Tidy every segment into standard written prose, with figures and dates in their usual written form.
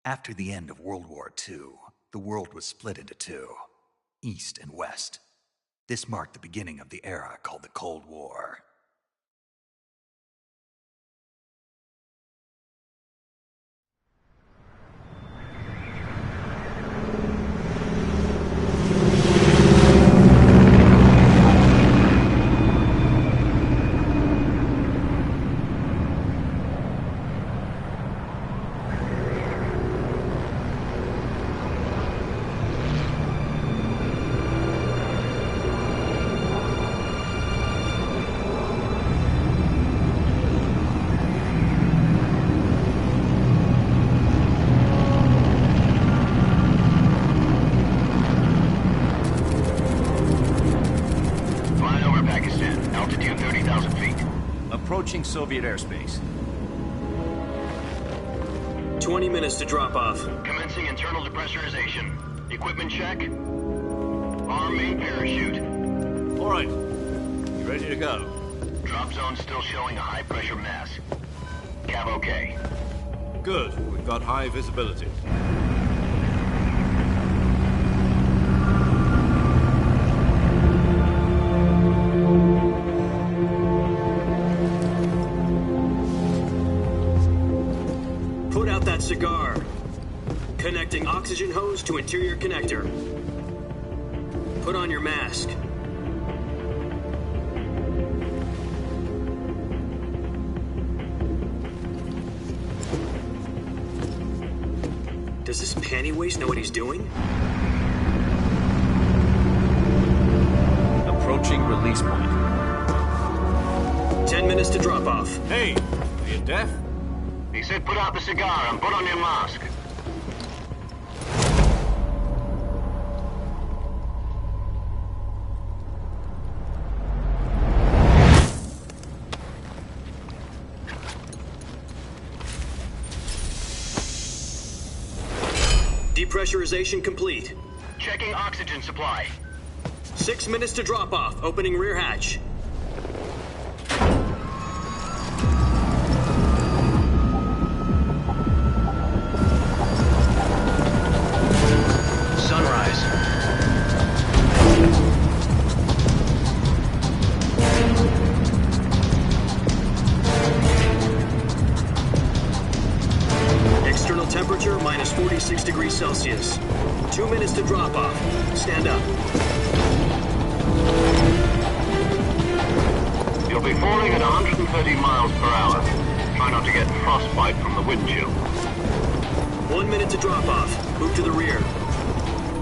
After the end of World War II, the world was split into two, East and West. This marked the beginning of the era called the Cold War. Approaching Soviet airspace. 20 minutes to drop off. Commencing internal depressurization. Equipment check. Arm main parachute. All right. You ready to go? Drop zone still showing a high pressure mass. Cav okay. Good. We've got high visibility. Put out that cigar. Connecting oxygen hose to interior connector. Put on your mask. Does this panty waste know what he's doing? Approaching release point. 10 minutes to drop off. Hey, are you deaf? He said put out the cigar and put on your mask. Depressurization complete. Checking oxygen supply. 6 minutes to drop off. Opening rear hatch. Sunrise. External temperature minus 46 degrees Celsius. 2 minutes to drop off. Stand up. You'll be falling at 130 miles per hour. Try not to get frostbite from the wind chill. 1 minute to drop off. Move to the rear.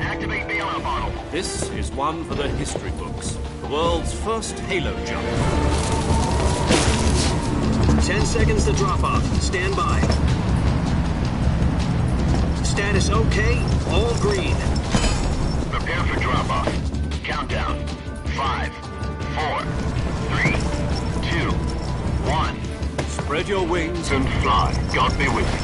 Activate bailout bottle. This is one for the history books. The world's first halo jump. 10 seconds to drop off. Stand by. Status okay. All green. Prepare for drop-off. Countdown. 5, 4, 3, 2, 1. Spread your wings And fly. God be with you.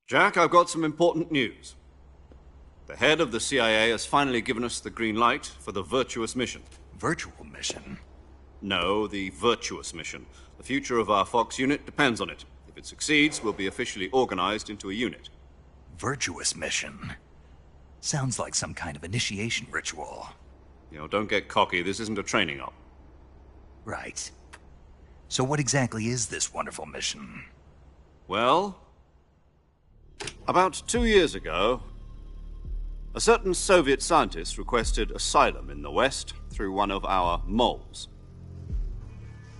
Jack, I've got some important news. The head of the CIA has finally given us the green light for the Virtuous mission. Virtual mission? No, the Virtuous mission. The future of our Fox unit depends on it. If it succeeds, we'll be officially organized into a unit. Virtuous mission? Sounds like some kind of initiation ritual. You know, don't get cocky. This isn't a training op. Right. So what exactly is this wonderful mission? Well, about 2 years ago, a certain Soviet scientist requested asylum in the West through one of our moles.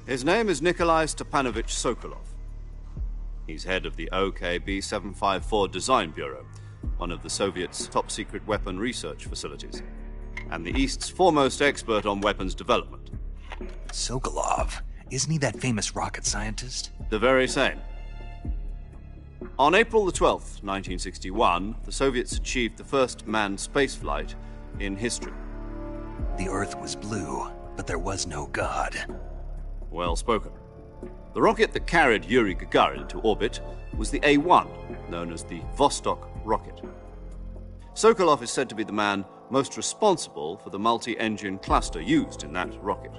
His name is Nikolai Stepanovich Sokolov. He's head of the OKB-754 Design Bureau, one of the Soviets' top-secret weapon research facilities. and the East's foremost expert on weapons development. Sokolov. Isn't he that famous rocket scientist? The very same. On April the 12th, 1961, the Soviets achieved the first manned spaceflight in history. The Earth was blue, but there was no God. Well spoken. The rocket that carried Yuri Gagarin to orbit was the A-1, known as the Vostok rocket. Sokolov is said to be the man most responsible for the multi-engine cluster used in that rocket.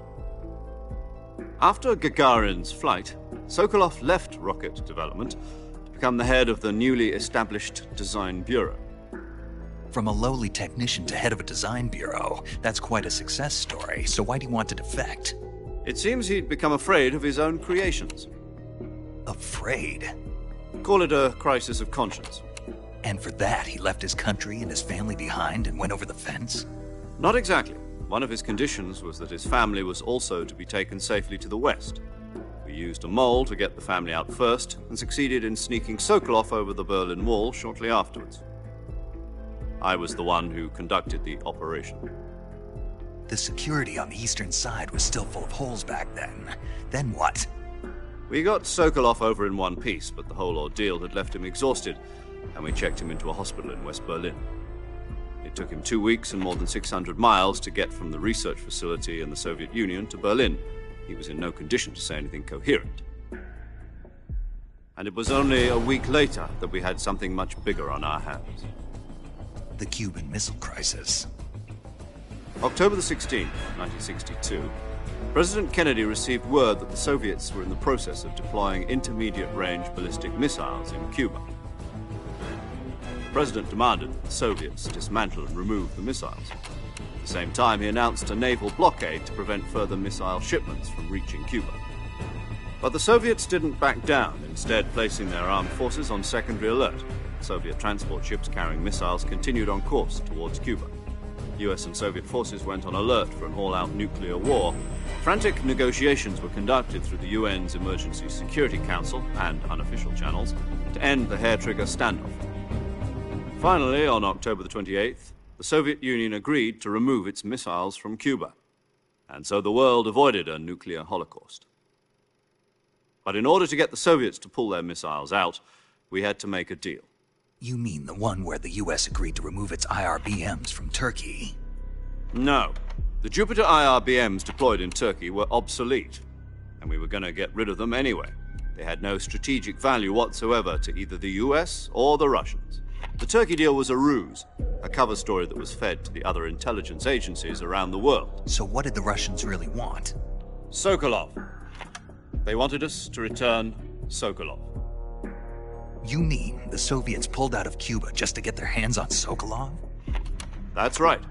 After Gagarin's flight, Sokolov left rocket development to become the head of the newly established Design Bureau. From a lowly technician to head of a design bureau, that's quite a success story, so why do you want to defect? It seems he'd become afraid of his own creations. Afraid? Call it a crisis of conscience. And for that, he left his country and his family behind and went over the fence? Not exactly. One of his conditions was that his family was also to be taken safely to the west. We used a mole to get the family out first and succeeded in sneaking Sokolov over the Berlin Wall shortly afterwards. I was the one who conducted the operation. The security on the eastern side was still full of holes back then. Then what? We got Sokolov over in one piece, but the whole ordeal had left him exhausted, and we checked him into a hospital in West Berlin. It took him 2 weeks and more than 600 miles to get from the research facility in the Soviet Union to Berlin. He was in no condition to say anything coherent. And it was only a week later that we had something much bigger on our hands. The Cuban Missile Crisis. October the 16th, 1962, President Kennedy received word that the Soviets were in the process of deploying intermediate-range ballistic missiles in Cuba. The President demanded that the Soviets dismantle and remove the missiles. At the same time, he announced a naval blockade to prevent further missile shipments from reaching Cuba. But the Soviets didn't back down, instead placing their armed forces on secondary alert. Soviet transport ships carrying missiles continued on course towards Cuba. US and Soviet forces went on alert for an all-out nuclear war. Frantic negotiations were conducted through the UN's Emergency Security Council and unofficial channels to end the hair-trigger standoff. Finally, on October the 28th, the Soviet Union agreed to remove its missiles from Cuba. And so the world avoided a nuclear holocaust. But in order to get the Soviets to pull their missiles out, we had to make a deal. You mean the one where the US agreed to remove its IRBMs from Turkey? No. The Jupiter IRBMs deployed in Turkey were obsolete, and we were going to get rid of them anyway. They had no strategic value whatsoever to either the US or the Russians. The Turkey deal was a ruse, a cover story that was fed to the other intelligence agencies around the world. So what did the Russians really want? Sokolov. They wanted us to return Sokolov. You mean the Soviets pulled out of Cuba just to get their hands on Sokolov? That's right.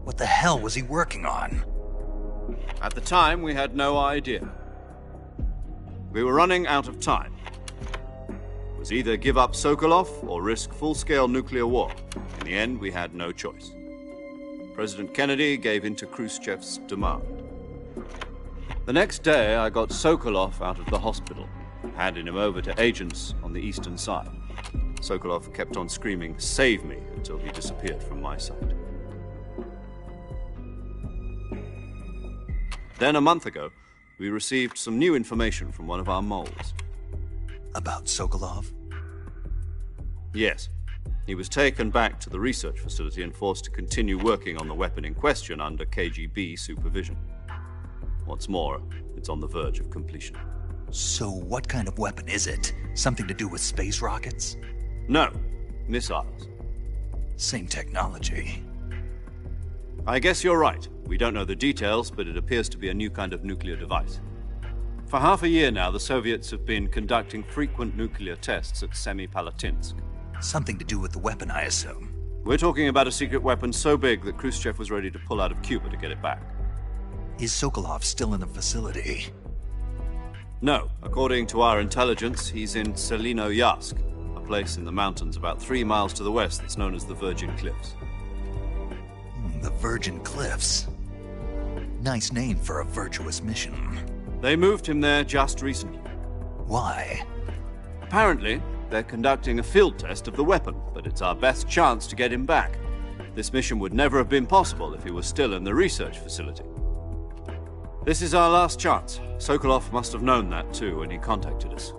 What the hell was he working on? At the time, we had no idea. We were running out of time. It was either give up Sokolov or risk full-scale nuclear war. In the end, we had no choice. President Kennedy gave in to Khrushchev's demand. The next day, I got Sokolov out of the hospital, handing him over to agents on the eastern side. Sokolov kept on screaming, "Save me," until he disappeared from my sight. Then, a month ago, we received some new information from one of our moles. About Sokolov? Yes. He was taken back to the research facility and forced to continue working on the weapon in question under KGB supervision. What's more, it's on the verge of completion. So what kind of weapon is it? Something to do with space rockets? No, missiles. Same technology. I guess you're right. We don't know the details, but it appears to be a new kind of nuclear device. For half a year now, the Soviets have been conducting frequent nuclear tests at Semipalatinsk. Something to do with the weapon, I assume. We're talking about a secret weapon so big that Khrushchev was ready to pull out of Cuba to get it back. Is Sokolov still in the facility? No. According to our intelligence, he's in Selinoyarsk, a place in the mountains about 3 miles to the west that's known as the Virgin Cliffs. The Virgin Cliffs. Nice name for a virtuous mission. They moved him there just recently. Why? Apparently, they're conducting a field test of the weapon, but it's our best chance to get him back. This mission would never have been possible if he was still in the research facility. This is our last chance. Sokolov must have known that too when he contacted us.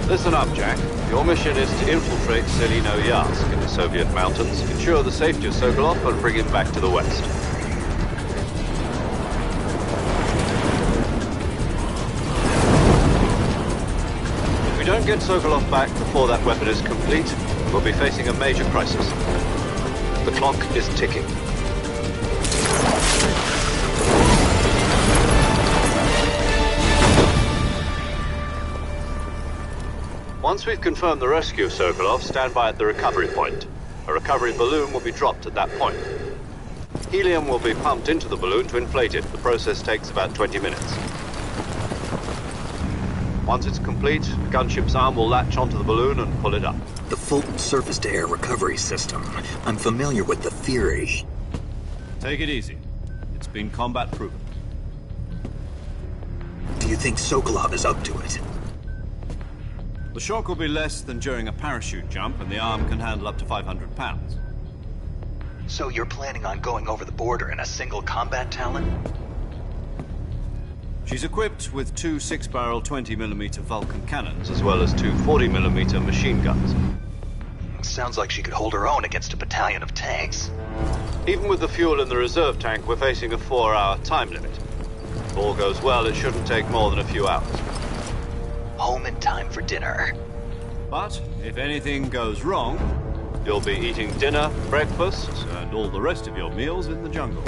Listen up, Jack. Your mission is to infiltrate Selino-Yarsk in the Soviet mountains, ensure the safety of Sokolov, and bring him back to the West. If we don't get Sokolov back before that weapon is complete, we'll be facing a major crisis. The clock is ticking. Once we've confirmed the rescue of Sokolov, stand by at the recovery point. A recovery balloon will be dropped at that point. Helium will be pumped into the balloon to inflate it. The process takes about 20 minutes. Once it's complete, the gunship's arm will latch onto the balloon and pull it up. The Fulton surface-to-air recovery system. I'm familiar with the theory. Take it easy. It's been combat proven. Do you think Sokolov is up to it? The shock will be less than during a parachute jump, and the arm can handle up to 500 pounds. So you're planning on going over the border in a single combat Talon? She's equipped with two 6-barrel 20mm Vulcan cannons, as well as two 40mm machine guns. Sounds like she could hold her own against a battalion of tanks. Even with the fuel in the reserve tank, we're facing a 4-hour time limit. If all goes well, it shouldn't take more than a few hours. Home in time for dinner. But if anything goes wrong, you'll be eating dinner, breakfast, and all the rest of your meals in the jungle.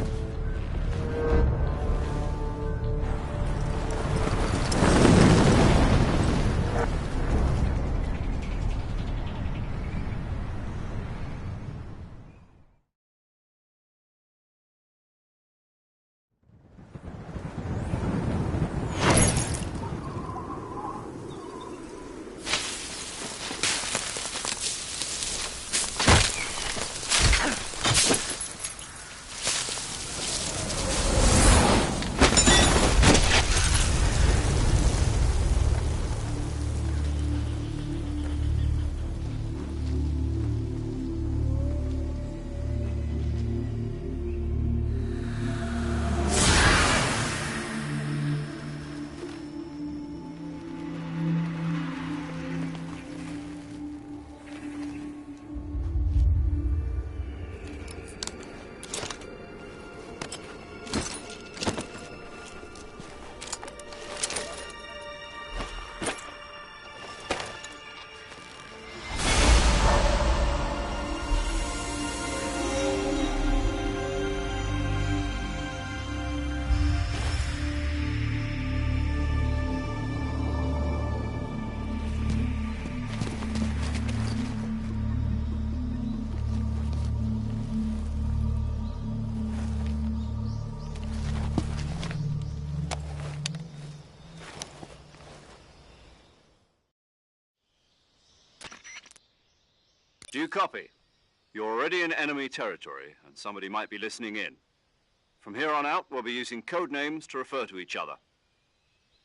Do you copy? You're already in enemy territory, and somebody might be listening in. From here on out, we'll be using code names to refer to each other.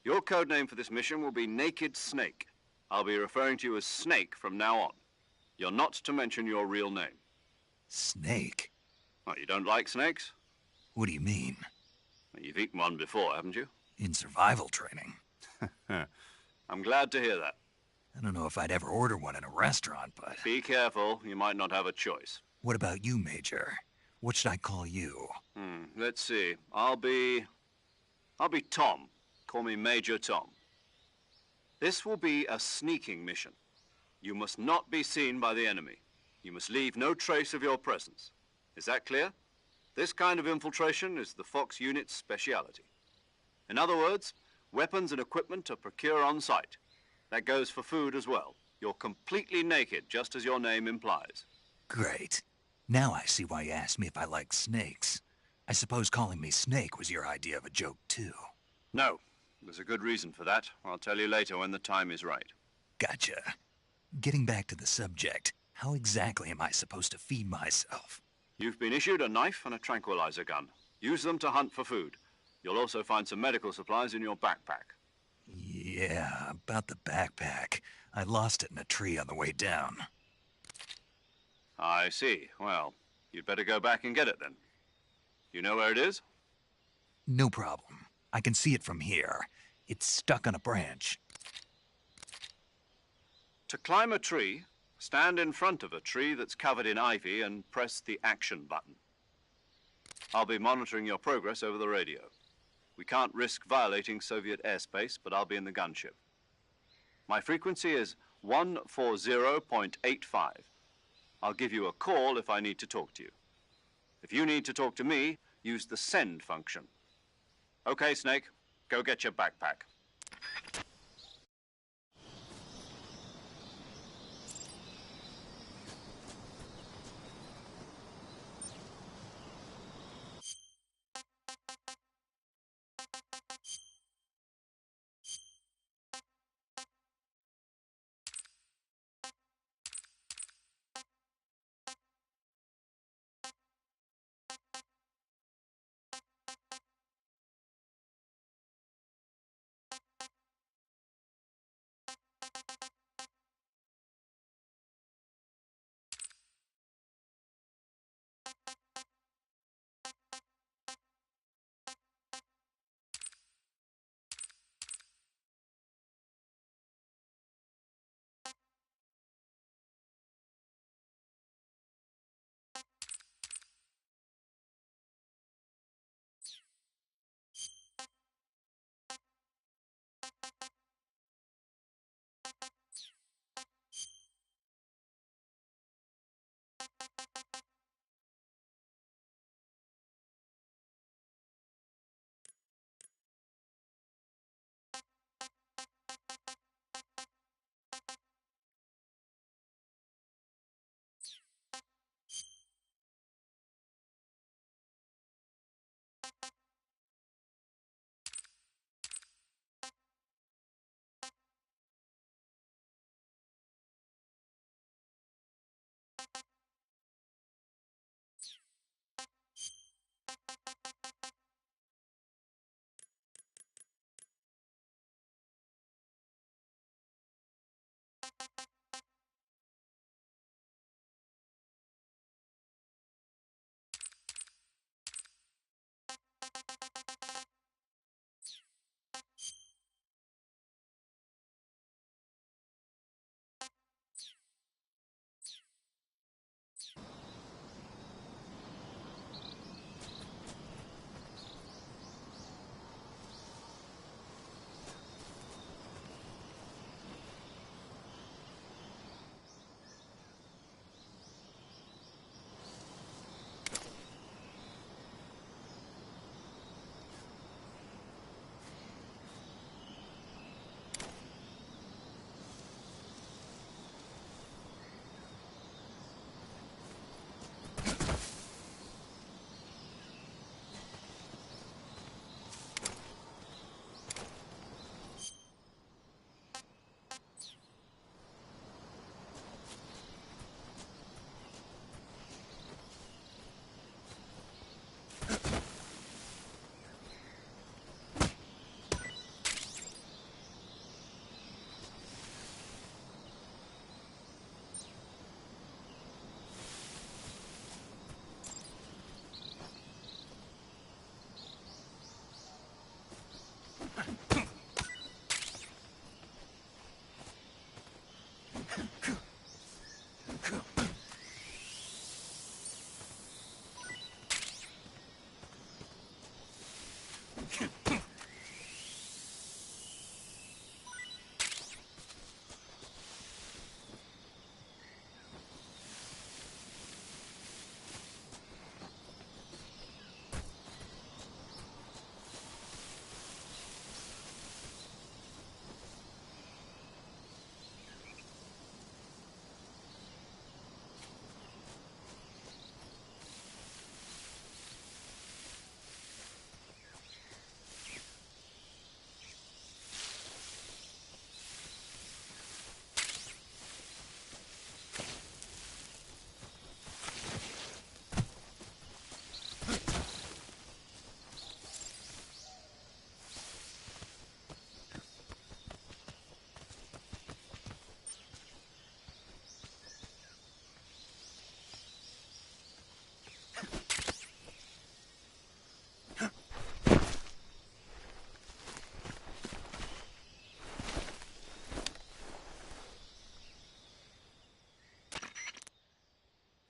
Your code name for this mission will be Naked Snake. I'll be referring to you as Snake from now on. You're not to mention your real name. Snake? What, you don't like snakes? What do you mean? Well, you've eaten one before, haven't you? In survival training. I'm glad to hear that. I don't know if I'd ever order one in a restaurant, but... Be careful, you might not have a choice. What about you, Major? What should I call you? Let's see. I'll be Tom. Call me Major Tom. This will be a sneaking mission. You must not be seen by the enemy. You must leave no trace of your presence. Is that clear? This kind of infiltration is the Fox unit's speciality. In other words, weapons and equipment are procured on site. That goes for food as well. You're completely naked, just as your name implies. Great. Now I see why you asked me if I like snakes. I suppose calling me Snake was your idea of a joke, too. No, there's a good reason for that. I'll tell you later when the time is right. Gotcha. Getting back to the subject, how exactly am I supposed to feed myself? You've been issued a knife and a tranquilizer gun. Use them to hunt for food. You'll also find some medical supplies in your backpack. Yeah, about the backpack. I lost it in a tree on the way down. I see. Well, you'd better go back and get it then. You know where it is? No problem. I can see it from here. It's stuck on a branch. To climb a tree, stand in front of a tree that's covered in ivy and press the action button. I'll be monitoring your progress over the radio. We can't risk violating Soviet airspace, but I'll be in the gunship. My frequency is 140.85. I'll give you a call if I need to talk to you. If you need to talk to me, use the send function. Okay, Snake, go get your backpack.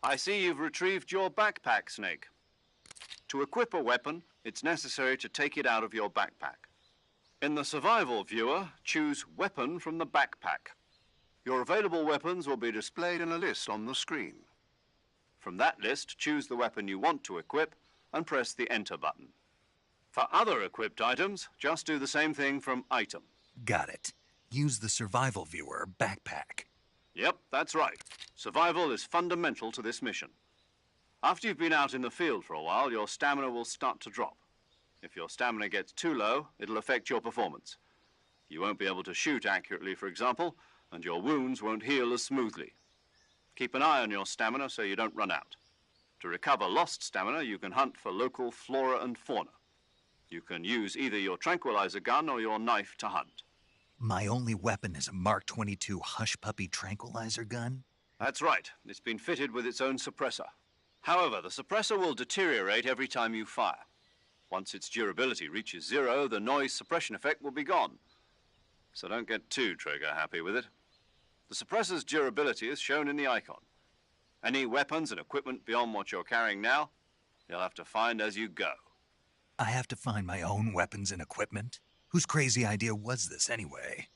I see you've retrieved your backpack, Snake. To equip a weapon, it's necessary to take it out of your backpack. In the survival viewer, choose Weapon from the backpack. Your available weapons will be displayed in a list on the screen. From that list, choose the weapon you want to equip and press the Enter button. For other equipped items, just do the same thing from Item. Got it. Use the survival viewer backpack. Yep, that's right. Survival is fundamental to this mission. After you've been out in the field for a while, your stamina will start to drop. If your stamina gets too low, it'll affect your performance. You won't be able to shoot accurately, for example, and your wounds won't heal as smoothly. Keep an eye on your stamina so you don't run out. To recover lost stamina, you can hunt for local flora and fauna. You can use either your tranquilizer gun or your knife to hunt. My only weapon is a Mark 22 Hush Puppy tranquilizer gun? That's right. It's been fitted with its own suppressor. However, the suppressor will deteriorate every time you fire. Once its durability reaches 0, the noise suppression effect will be gone. So don't get too trigger happy with it. The suppressor's durability is shown in the icon. Any weapons and equipment beyond what you're carrying now, you'll have to find as you go. I have to find my own weapons and equipment? Whose crazy idea was this anyway?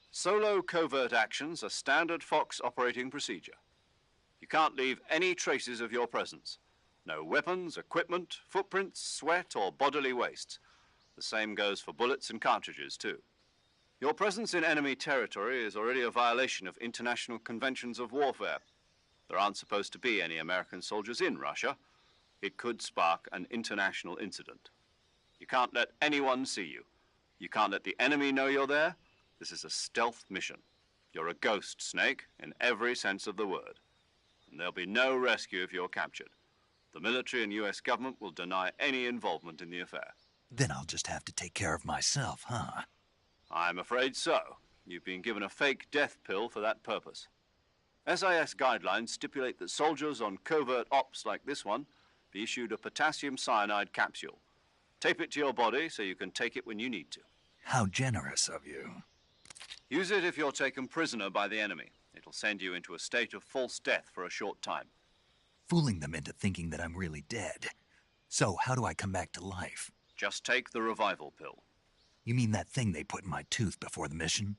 Solo covert actions are standard Fox operating procedure. You can't leave any traces of your presence. No weapons, equipment, footprints, sweat, or bodily wastes. The same goes for bullets and cartridges, too. Your presence in enemy territory is already a violation of international conventions of warfare. There aren't supposed to be any American soldiers in Russia. It could spark an international incident. You can't let anyone see you. You can't let the enemy know you're there. This is a stealth mission. You're a ghost, Snake, in every sense of the word. And there'll be no rescue if you're captured. The military and U.S. government will deny any involvement in the affair. Then I'll just have to take care of myself, huh? I'm afraid so. You've been given a fake death pill for that purpose. SIS guidelines stipulate that soldiers on covert ops like this one be issued a potassium cyanide capsule. Tape it to your body so you can take it when you need to. How generous of you. Use it if you're taken prisoner by the enemy. It'll send you into a state of false death for a short time. Fooling them into thinking that I'm really dead. So how do I come back to life? Just take the revival pill. You mean that thing they put in my tooth before the mission?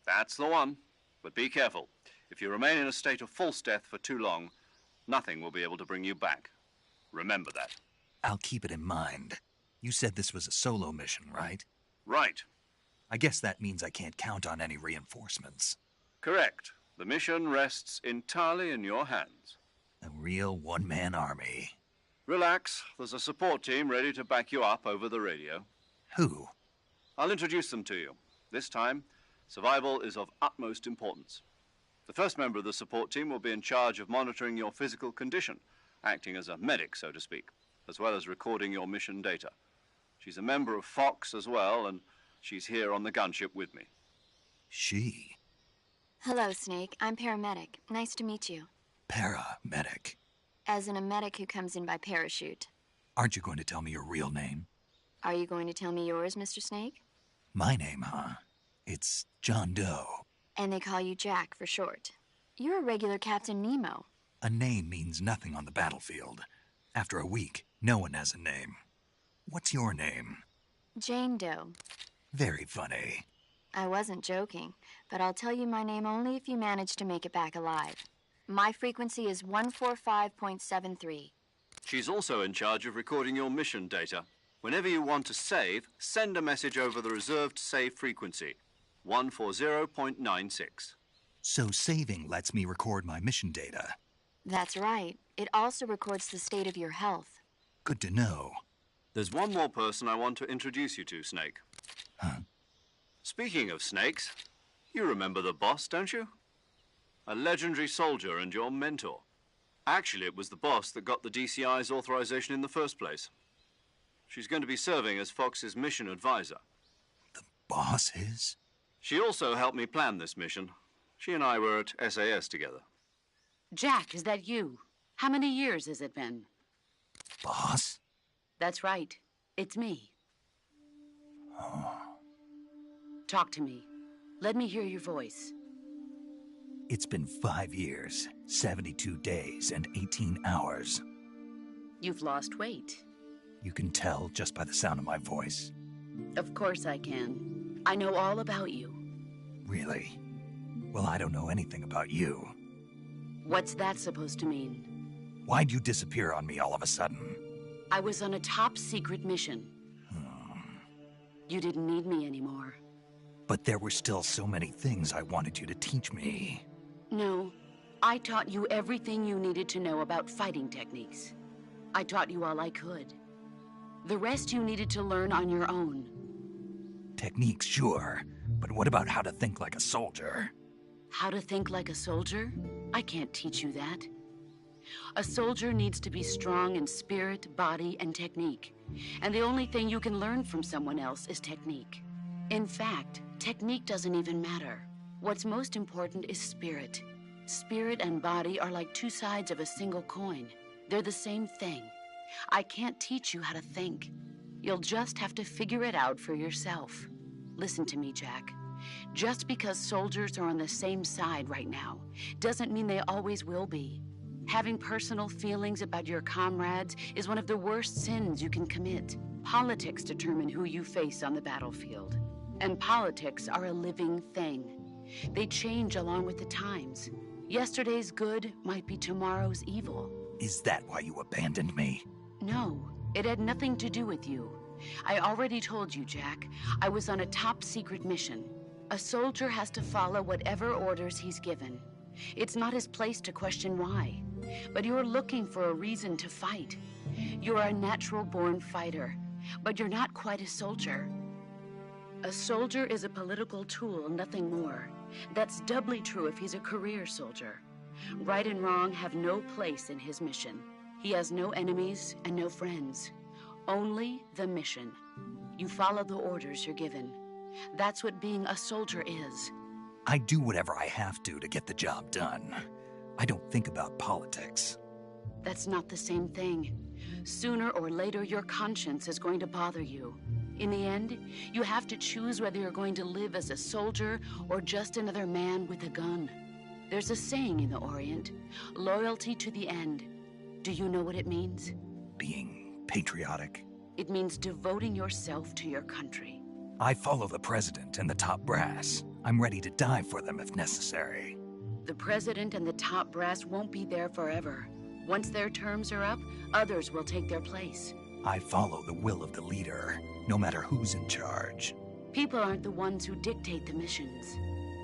That's the one. But be careful. If you remain in a state of false death for too long, nothing will be able to bring you back. Remember that. I'll keep it in mind. You said this was a solo mission, right? Right. I guess that means I can't count on any reinforcements. Correct. The mission rests entirely in your hands. A real one-man army. Relax. There's a support team ready to back you up over the radio. Who? I'll introduce them to you. This time, survival is of utmost importance. The first member of the support team will be in charge of monitoring your physical condition, acting as a medic, so to speak, as well as recording your mission data. She's a member of Fox as well, and she's here on the gunship with me. She? Hello, Snake. I'm paramedic. Nice to meet you. Paramedic. As in a medic who comes in by parachute. Aren't you going to tell me your real name? Are you going to tell me yours, Mr. Snake? My name, huh? It's John Doe. And they call you Jack for short. You're a regular Captain Nemo. A name means nothing on the battlefield. After a week, no one has a name. What's your name? Jane Doe. Very funny. I wasn't joking, but I'll tell you my name only if you manage to make it back alive. My frequency is 145.73. She's also in charge of recording your mission data. Whenever you want to save, send a message over the reserved save frequency, 140.96. So saving lets me record my mission data. That's right. It also records the state of your health. Good to know. There's one more person I want to introduce you to, Snake. Huh? Speaking of snakes, you remember the boss, don't you? A legendary soldier and your mentor. Actually, it was the boss that got the DCI's authorization in the first place. She's going to be serving as Fox's mission advisor. The boss is? She also helped me plan this mission. She and I were at SAS together. Jack, is that you? How many years has it been? Boss? That's right. It's me. Oh. Talk to me. Let me hear your voice. It's been 5 years, 72 days, and 18 hours. You've lost weight. You can tell just by the sound of my voice. Of course I can. I know all about you. Really? Well, I don't know anything about you. What's that supposed to mean? Why'd you disappear on me all of a sudden? I was on a top-secret mission. You didn't need me anymore. But there were still so many things I wanted you to teach me. No, I taught you everything you needed to know about fighting techniques. I taught you all I could. The rest you needed to learn on your own. Techniques, sure. But what about how to think like a soldier? How to think like a soldier? I can't teach you that. A soldier needs to be strong in spirit, body, and technique. And the only thing you can learn from someone else is technique. In fact, technique doesn't even matter. What's most important is spirit. Spirit and body are like two sides of a single coin. They're the same thing. I can't teach you how to think. You'll just have to figure it out for yourself. Listen to me, Jack. Just because soldiers are on the same side right now doesn't mean they always will be. Having personal feelings about your comrades is one of the worst sins you can commit. Politics determine who you face on the battlefield. And politics are a living thing. They change along with the times. Yesterday's good might be tomorrow's evil. Is that why you abandoned me? No, it had nothing to do with you. I already told you, Jack. I was on a top-secret mission. A soldier has to follow whatever orders he's given. It's not his place to question why. But you're looking for a reason to fight. You're a natural-born fighter, but you're not quite a soldier. A soldier is a political tool, nothing more. That's doubly true if he's a career soldier. Right and wrong have no place in his mission. He has no enemies and no friends. Only the mission. You follow the orders you're given. That's what being a soldier is. I do whatever I have to get the job done. I don't think about politics. That's not the same thing. Sooner or later, your conscience is going to bother you. In the end, you have to choose whether you're going to live as a soldier or just another man with a gun. There's a saying in the Orient, loyalty to the end. Do you know what it means? Being patriotic. It means devoting yourself to your country. I follow the president and the top brass. I'm ready to die for them if necessary. The president and the top brass won't be there forever. Once their terms are up, others will take their place. I follow the will of the leader, no matter who's in charge. People aren't the ones who dictate the missions.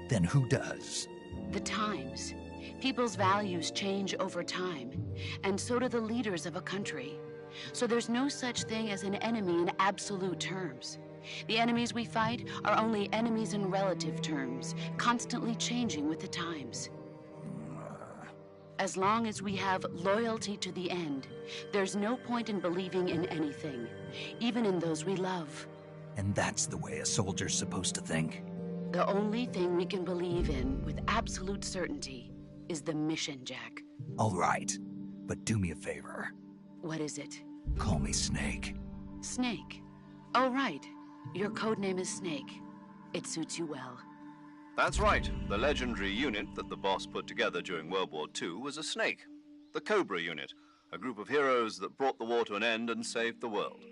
Then who does? The times. People's values change over time, and so do the leaders of a country. So there's no such thing as an enemy in absolute terms. The enemies we fight are only enemies in relative terms, constantly changing with the times. As long as we have loyalty to the end, there's no point in believing in anything, even in those we love. And that's the way a soldier's supposed to think? The only thing we can believe in with absolute certainty is the mission, Jack. All right, but do me a favor. What is it? Call me Snake. Snake. Oh, right. Your codename is Snake. It suits you well. That's right. The legendary unit that the boss put together during World War II was a snake. The Cobra unit, a group of heroes that brought the war to an end and saved the world.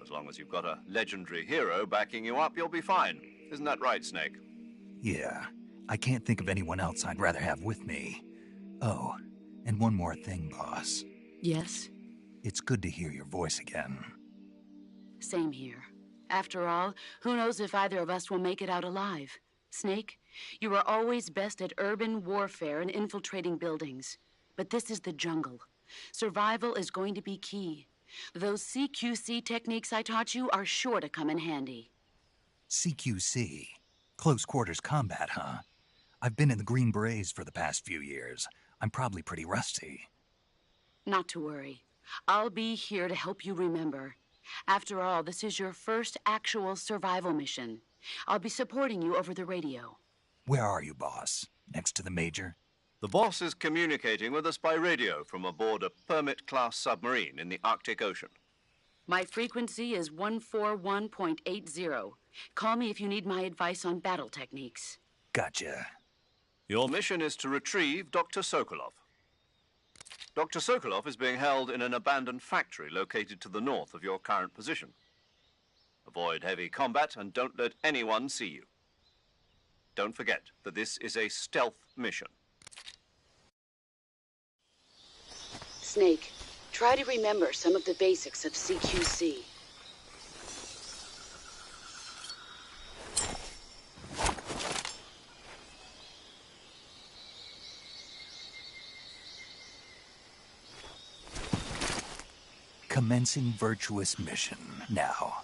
As long as you've got a legendary hero backing you up, you'll be fine. Isn't that right, Snake? Yeah, I can't think of anyone else I'd rather have with me. Oh, and one more thing, boss. Yes? It's good to hear your voice again. Same here. After all, who knows if either of us will make it out alive? Snake, you are always best at urban warfare and infiltrating buildings. But this is the jungle. Survival is going to be key. Those CQC techniques I taught you are sure to come in handy. CQC? Close quarters combat, huh? I've been in the Green Berets for the past few years. I'm probably pretty rusty. Not to worry. I'll be here to help you remember. After all, this is your first actual survival mission. I'll be supporting you over the radio. Where are you, boss? Next to the Major? The boss is communicating with us by radio from aboard a Permit-class submarine in the Arctic Ocean. My frequency is 141.80. Call me if you need my advice on battle techniques. Gotcha. Your mission is to retrieve Dr. Sokolov. Dr. Sokolov is being held in an abandoned factory located to the north of your current position. Avoid heavy combat and don't let anyone see you. Don't forget that this is a stealth mission. Snake, try to remember some of the basics of CQC. Commencing virtuous mission now.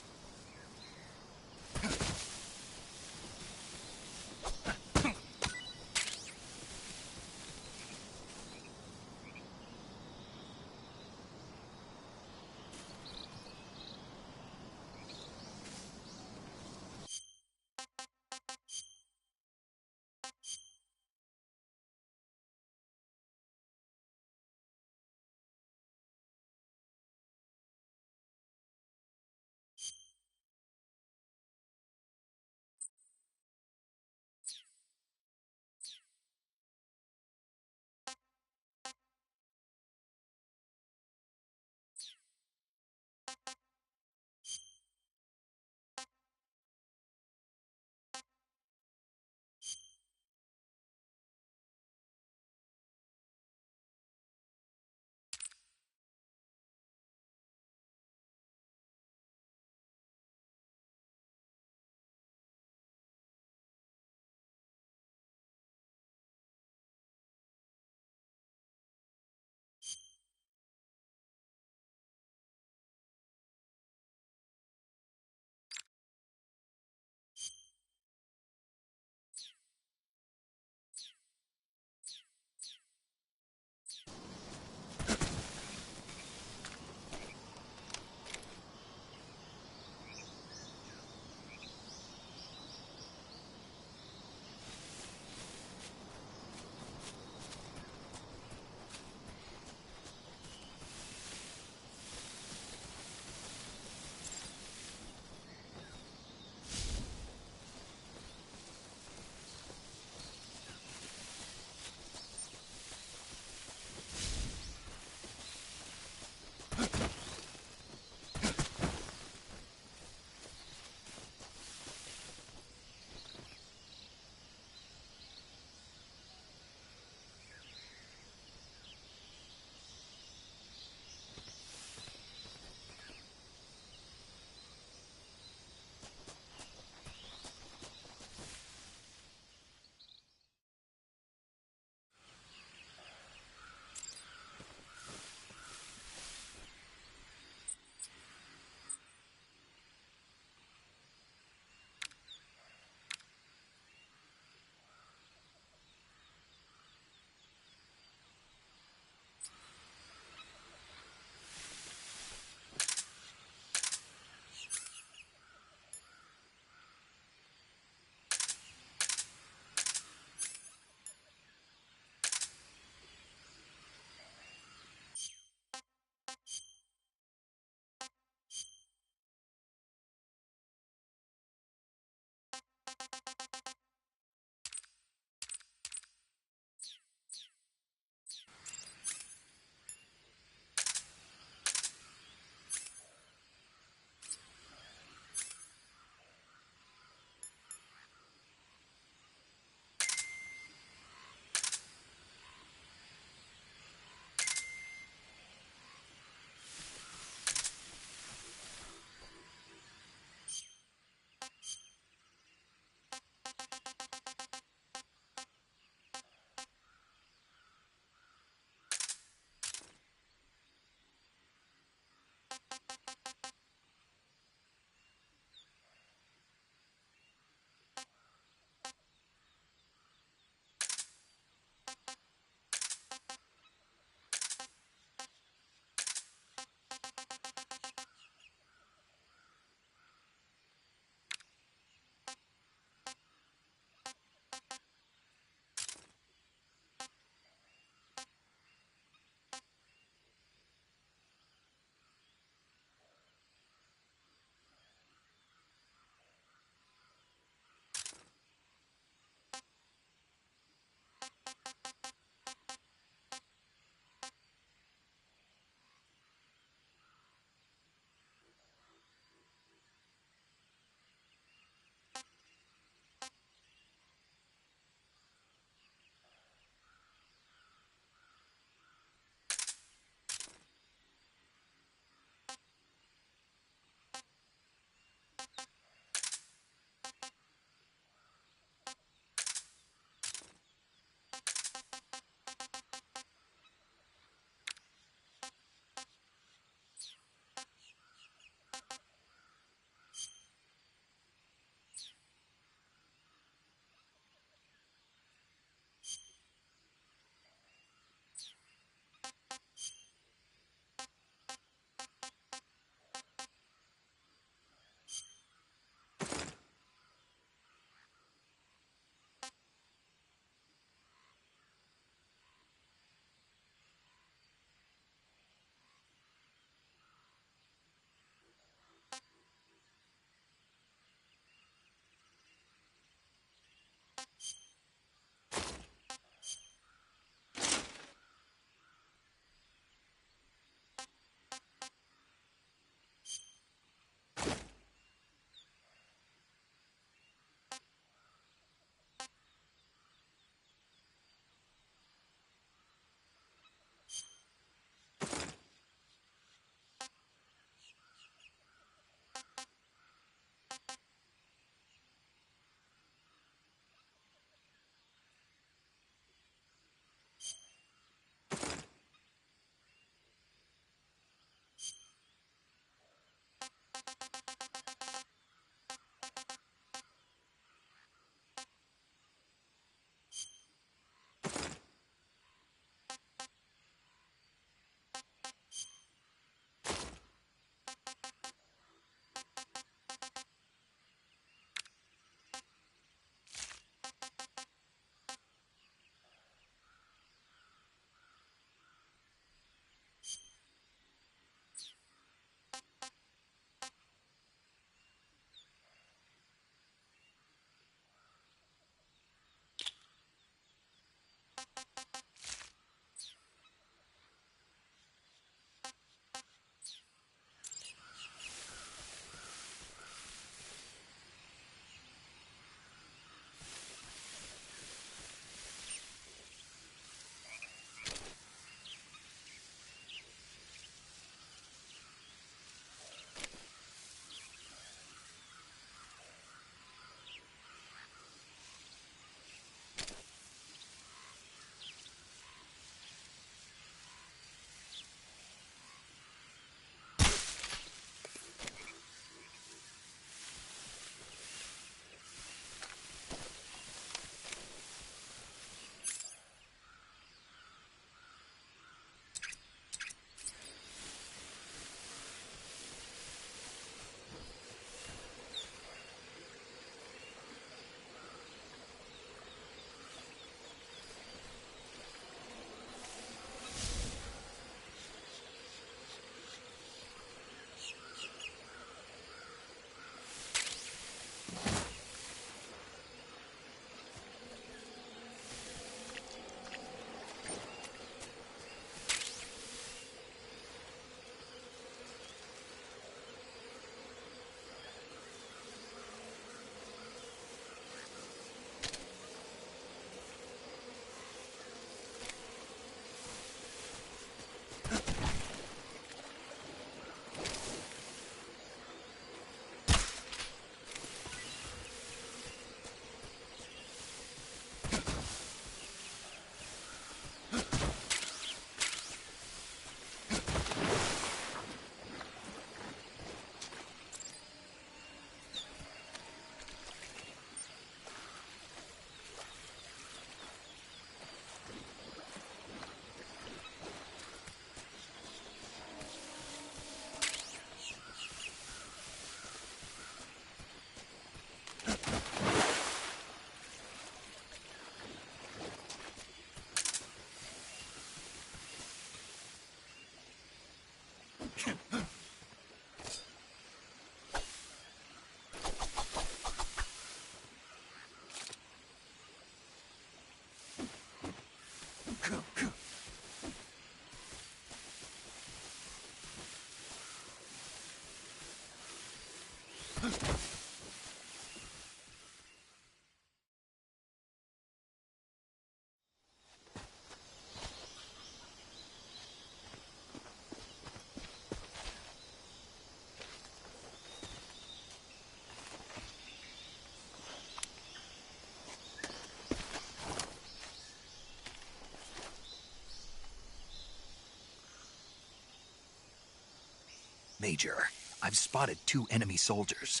Major, I've spotted 2 enemy soldiers.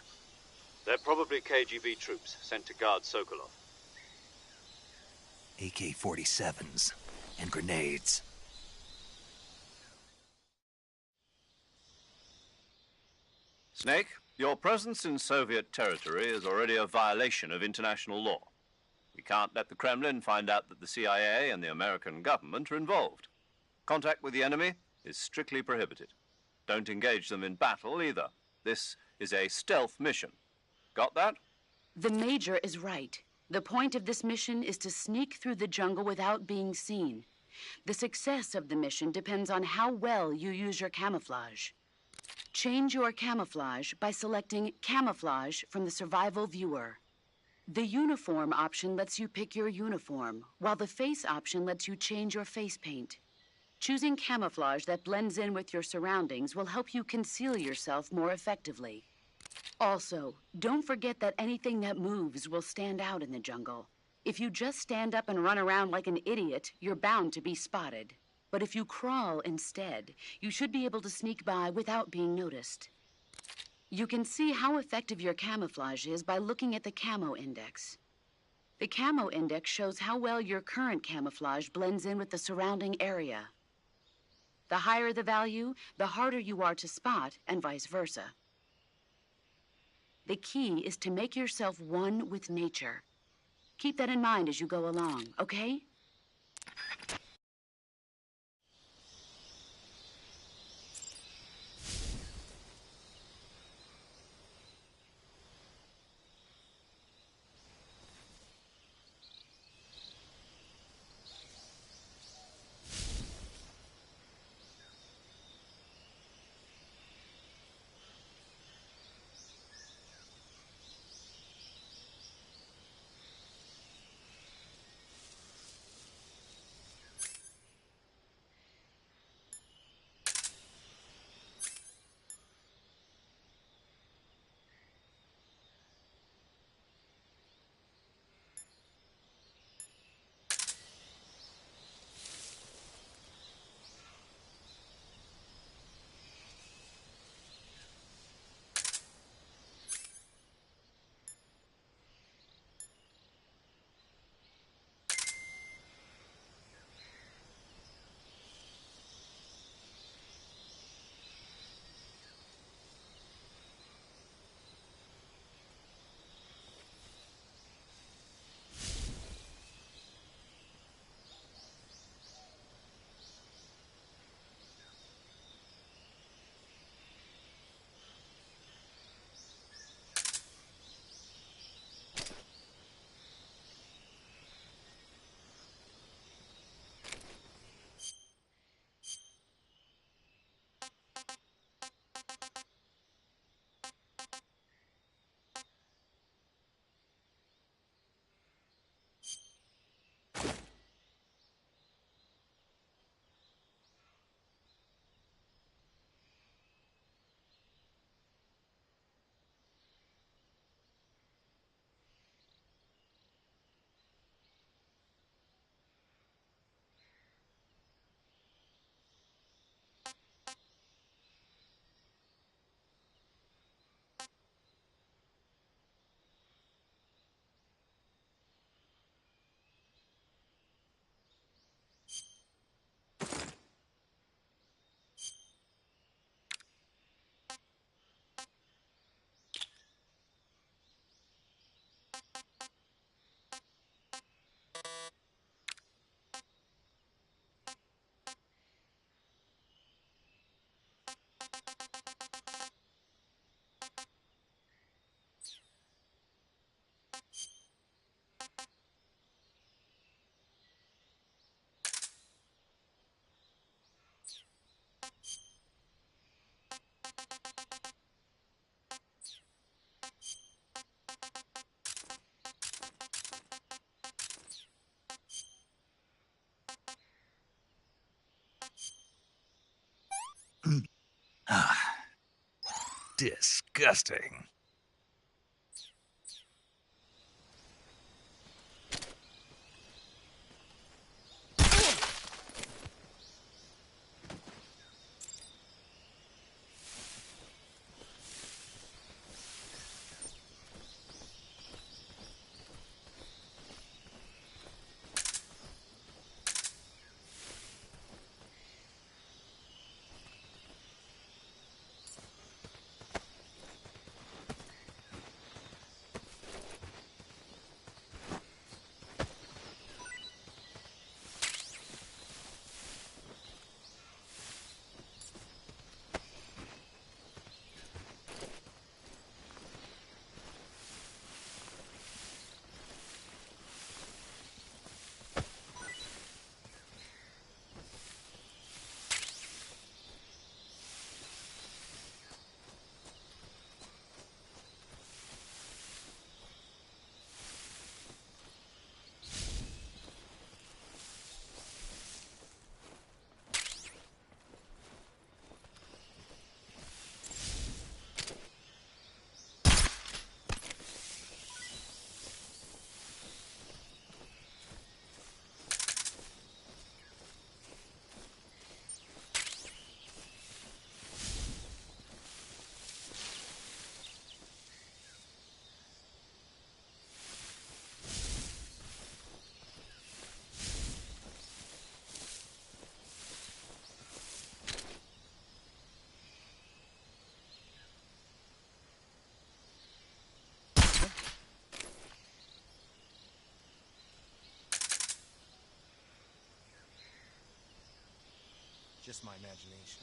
They're probably KGB troops sent to guard Sokolov. AK-47s and grenades. Snake, your presence in Soviet territory is already a violation of international law. We can't let the Kremlin find out that the CIA and the American government are involved. Contact with the enemy is strictly prohibited. Don't engage them in battle either. This is a stealth mission. Got that? The Major is right. The point of this mission is to sneak through the jungle without being seen. The success of the mission depends on how well you use your camouflage. Change your camouflage by selecting Camouflage from the Survival Viewer. The Uniform option lets you pick your uniform, while the Face option lets you change your face paint. Choosing camouflage that blends in with your surroundings will help you conceal yourself more effectively. Also, don't forget that anything that moves will stand out in the jungle. If you just stand up and run around like an idiot, you're bound to be spotted. But if you crawl instead, you should be able to sneak by without being noticed. You can see how effective your camouflage is by looking at the Camo Index. The Camo Index shows how well your current camouflage blends in with the surrounding area. The higher the value, the harder you are to spot, and vice versa. The key is to make yourself one with nature. Keep that in mind as you go along, okay? Disgusting. Just my imagination.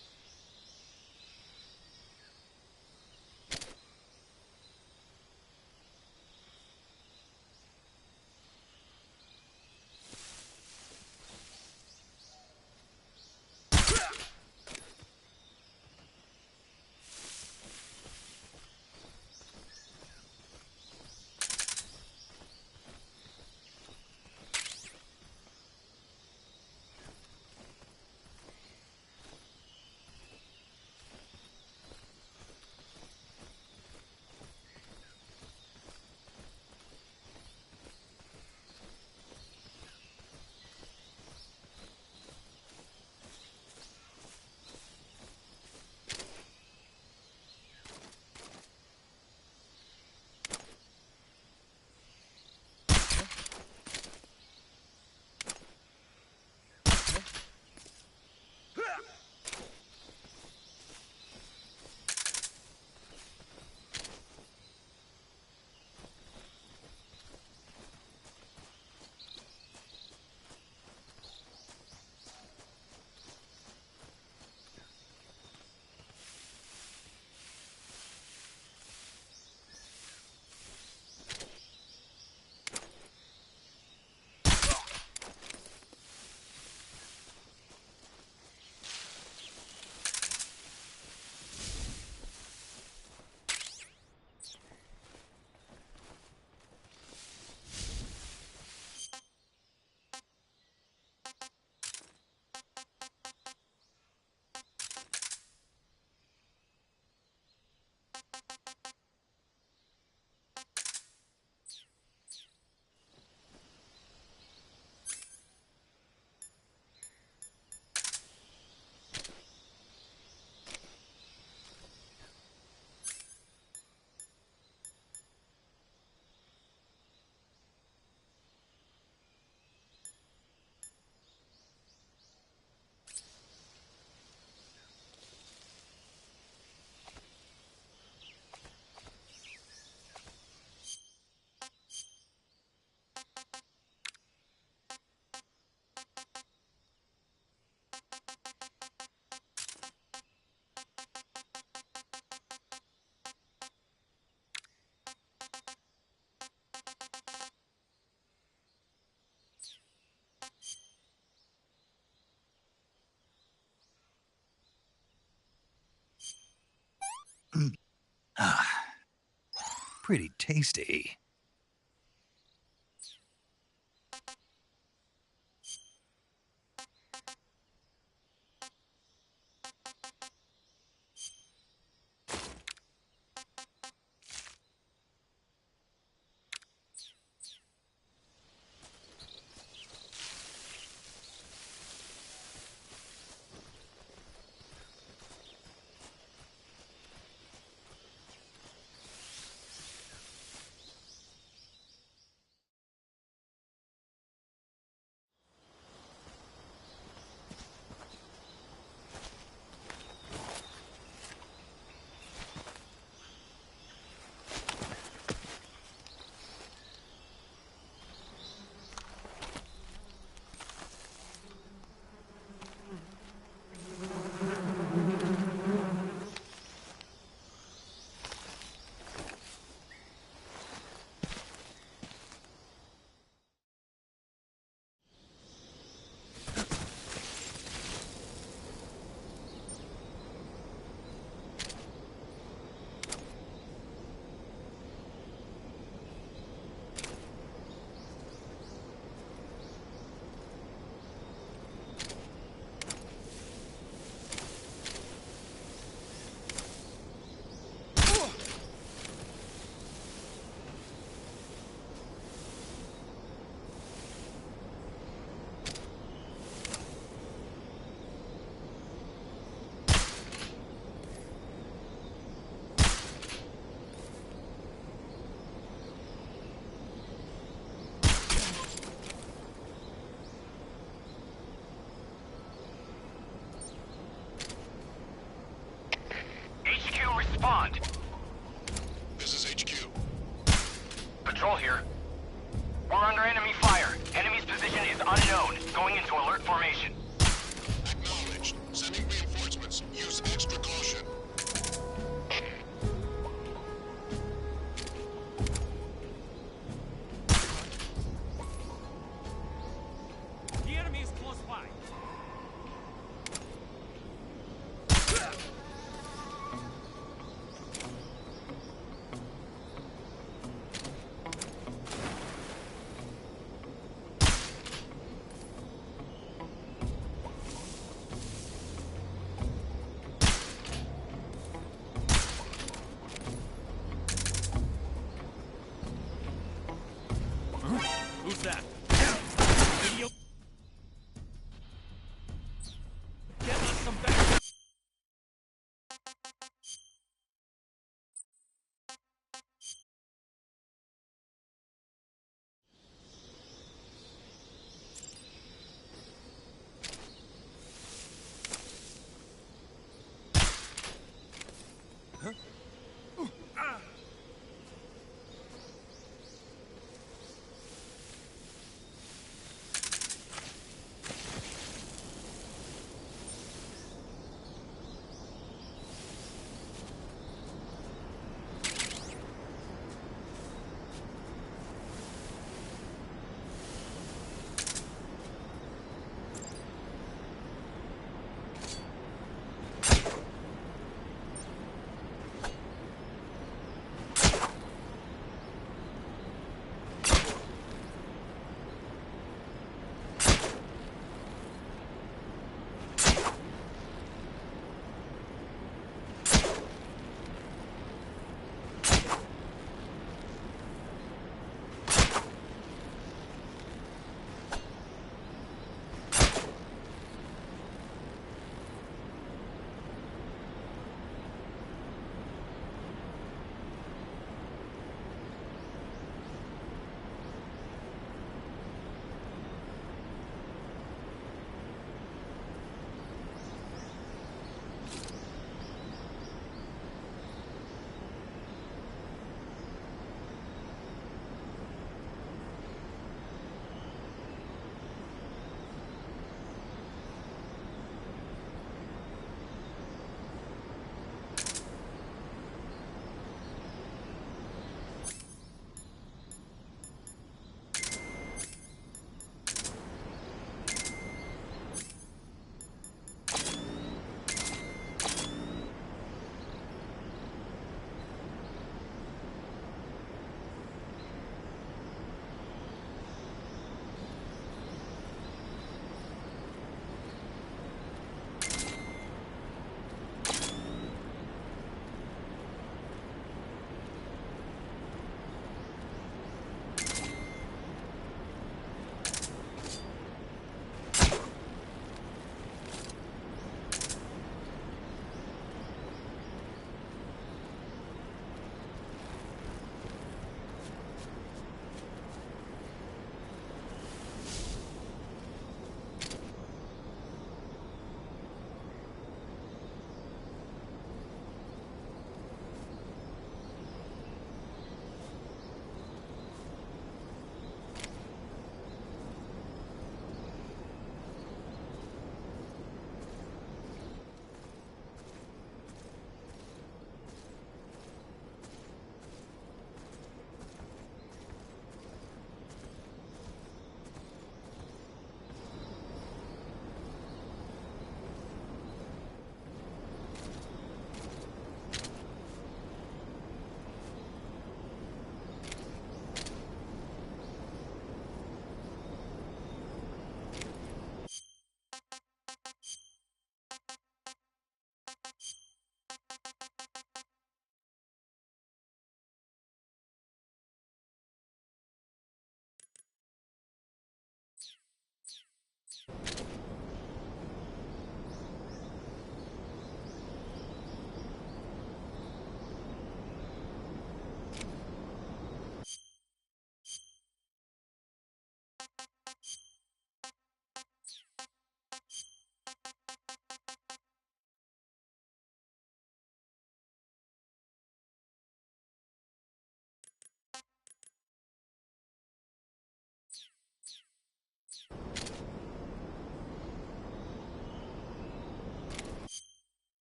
Ah, pretty tasty. respond. This is HQ. Patrol here. We're under enemy fire. Enemy's position is unknown. Going into alert formation. Acknowledged. Sending reinforcements. Use extra caution. The enemy is close by. Who's that? Video. Get us some back.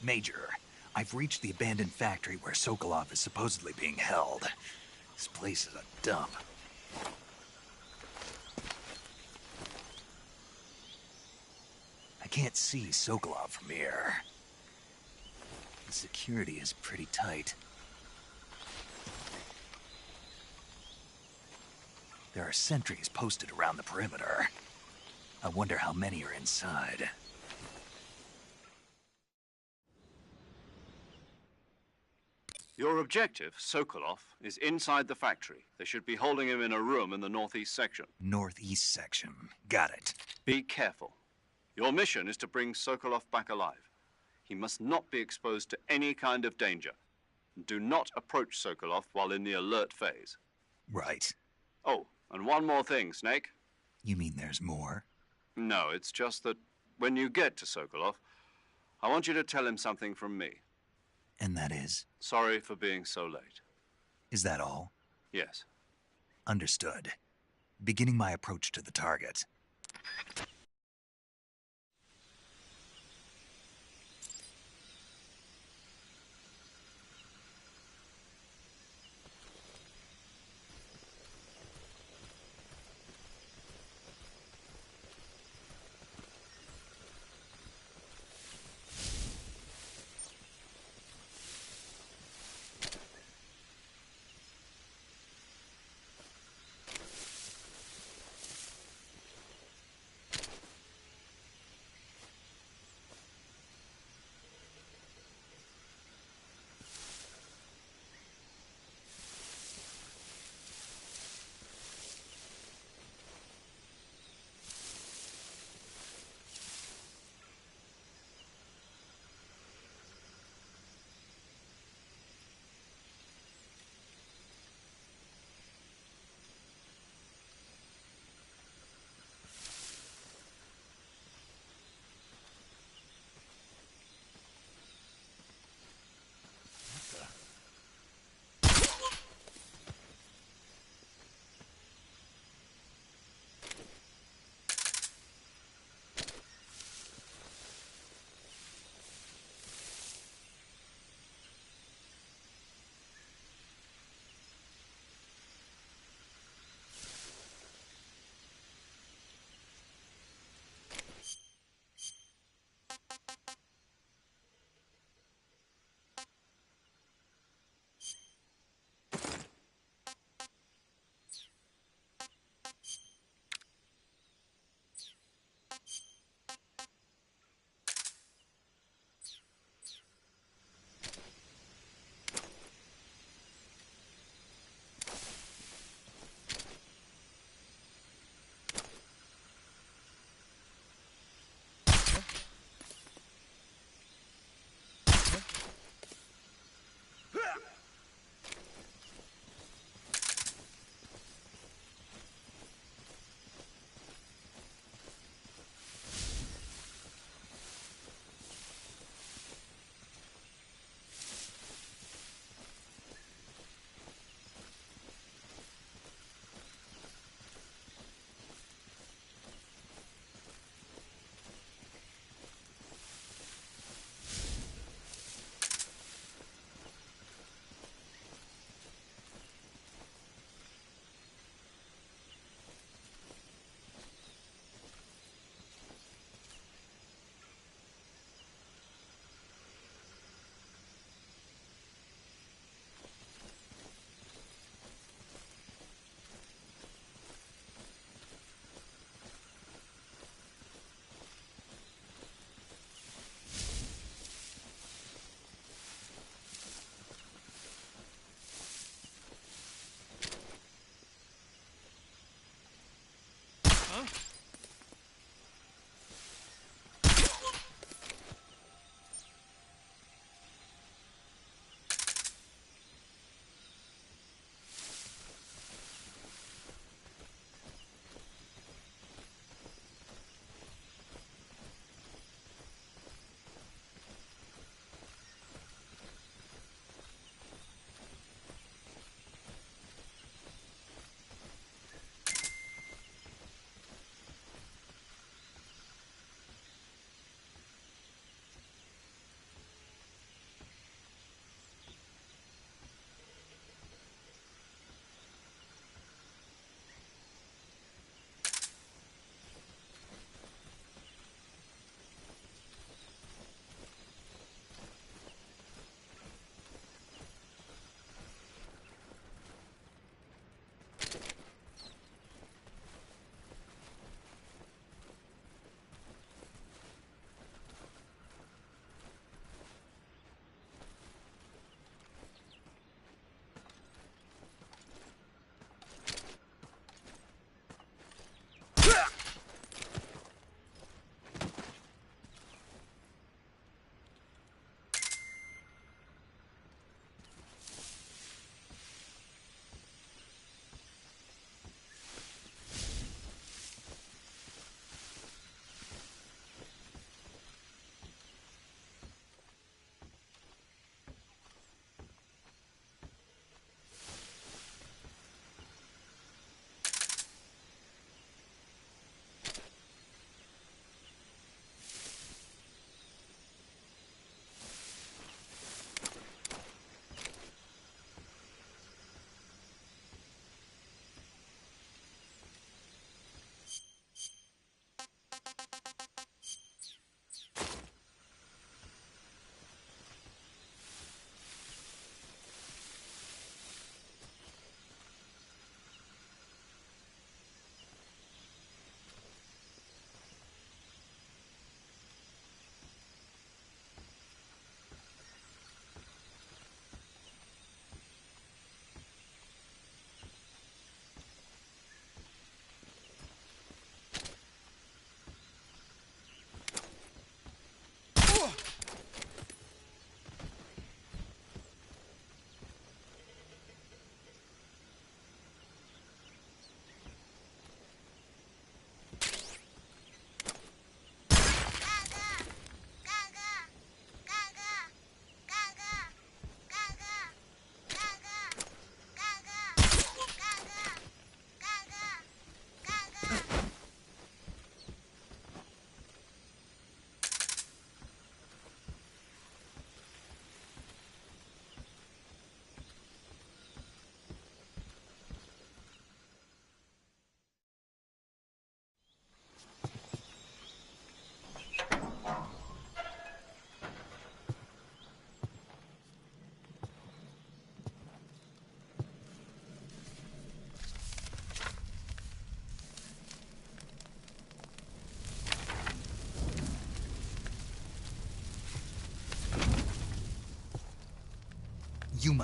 Major, I've reached the abandoned factory where Sokolov is supposedly being held. This place is a dump. I can't see Sokolov from here. The security is pretty tight. There are sentries posted around the perimeter. I wonder how many are inside. Your objective, Sokolov, is inside the factory. They should be holding him in a room in the northeast section. Northeast section. Got it. Be careful. Your mission is to bring Sokolov back alive. He must not be exposed to any kind of danger. Do not approach Sokolov while in the alert phase. Right. Oh, and one more thing, Snake. You mean there's more? No, it's just that when you get to Sokolov, I want you to tell him something from me. And that is? Sorry for being so late. Is that all? Yes. Understood. Beginning my approach to the target.